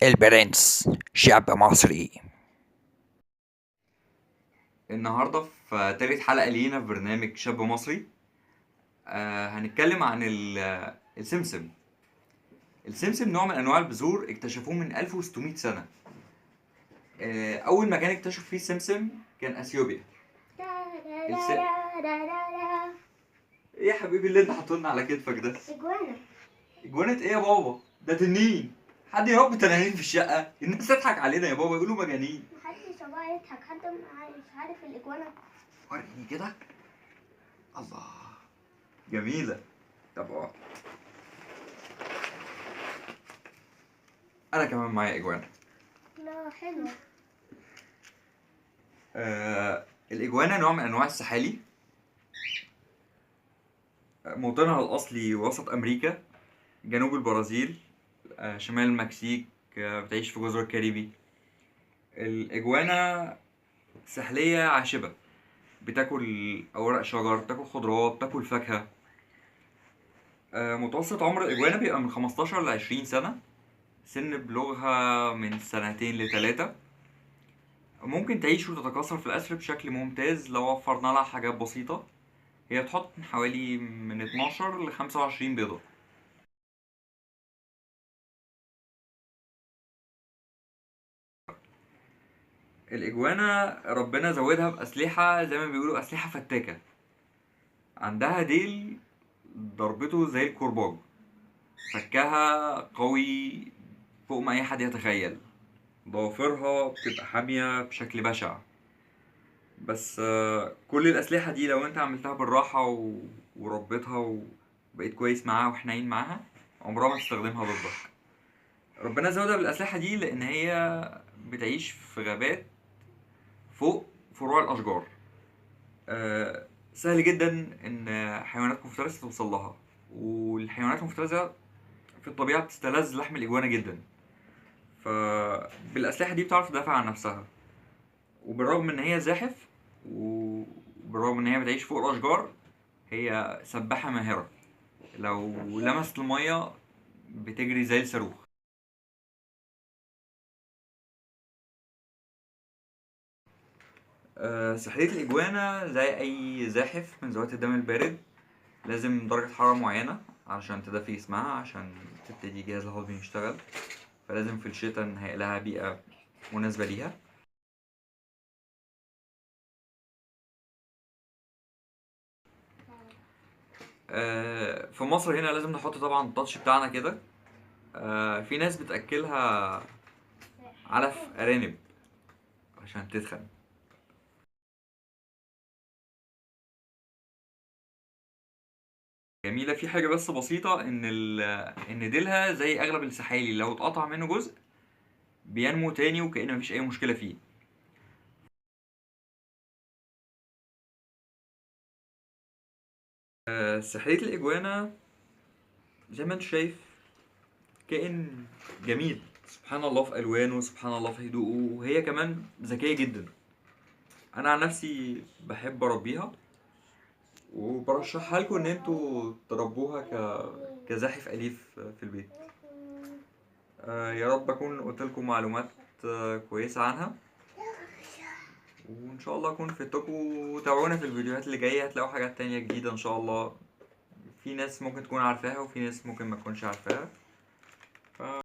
البرنس شاب مصري. النهاردة في تالت حلقة لينا في برنامج شاب مصري. هنتكلم عن السمسم. السمسم نوع من أنواع البذور اكتشفوه من 1600 سنة. أول مكان اكتشف فيه السمسم كان أثيوبيا. الس... إيه يا حبيبي اللي أنت حاطلنا على كتفك ده؟ إجوانا. إجوانة إيه يا بابا؟ ده تنين. حد يربي تنانين في الشقة؟ الناس تضحك علينا يا بابا، يقولوا مجانين. محدش بقى يضحك، حد مش عارف الإجوانا. وريني كده. الله، جميلة. طب أنا كمان معايا إجوانة. لا حلوة. الإجوانا نوع من أنواع السحالي. موطنها الأصلي وسط أمريكا، جنوب البرازيل، شمال المكسيك، بتعيش في جزر الكاريبي. الإجوانا سحلية عاشبة، بتاكل أوراق شجر، بتاكل خضروات، بتاكل فاكهة. متوسط عمر الإجوانا بيبقى من 15 ل20 سنة. سن بلوغها من 2 ل3. ممكن تعيش وتتكاثر في الأسر بشكل ممتاز لو وفرنا لها حاجات بسيطة. هي بتحط من حوالي من 12 ل25 بيضة. الإجوانا ربنا زودها بأسلحة، زي ما بيقولوا أسلحة فتاكة. عندها ديل ضربته زي الكرباج، فكها قوي فوق ما أي حد يتخيل. ضوافرها بتبقى حامية بشكل بشع. بس كل الأسلحة دي لو أنت عملتها بالراحة وربيتها وبقيت كويس معاها وحنين معاها، عمرها ما تستخدمها ضدك. ربنا زودها بالأسلحة دي لأن هي بتعيش في غابات فوق فروع الأشجار. سهل جدا إن حيوانات مفترسة توصل لها، والحيوانات المفترسة في الطبيعة بتستلذ لحم الإجوانا جدا. فبالأسلحة دي بتعرف تدافع عن نفسها. وبالرغم إن هي زاحف، وبالرغم إن هي بتعيش فوق الأشجار، هي سباحة ماهرة. لو لمست المية بتجري زي الصاروخ. سحلية الإجوانا زي أي زاحف من ذوات الدم البارد، لازم درجة حرارة معينة علشان تدفي جسمها، عشان تبتدي الجهاز الهضمي يشتغل. فلازم في الشتاء نهيئ لها بيئة مناسبة ليها. في مصر هنا لازم نحط طبعا التاتش بتاعنا كده. في ناس بتأكلها علف أرانب عشان تتخن. جميلة. في حاجة بس بسيطة، إن ديلها زي أغلب السحالي لو اتقطع منه جزء بينمو تاني وكأن مفيش أي مشكلة فيه. سحلية الإجوانا زي ما انت شايف كائن جميل، سبحان الله في ألوانه، سبحان الله في هدوءه، وهي كمان ذكية جدا. أنا عن نفسي بحب أربيها، وبرشحها لكم إن انتوا تربوها كزاحف أليف في البيت. يا رب أكون قلت لكم معلومات كويسة عنها، وإن شاء الله أكون فدتكم. وتابعونا في الفيديوهات اللي جاية، هتلاقوا حاجات تانية جديدة إن شاء الله. في ناس ممكن تكون عارفاها، وفي ناس ممكن ما تكونش عارفاها.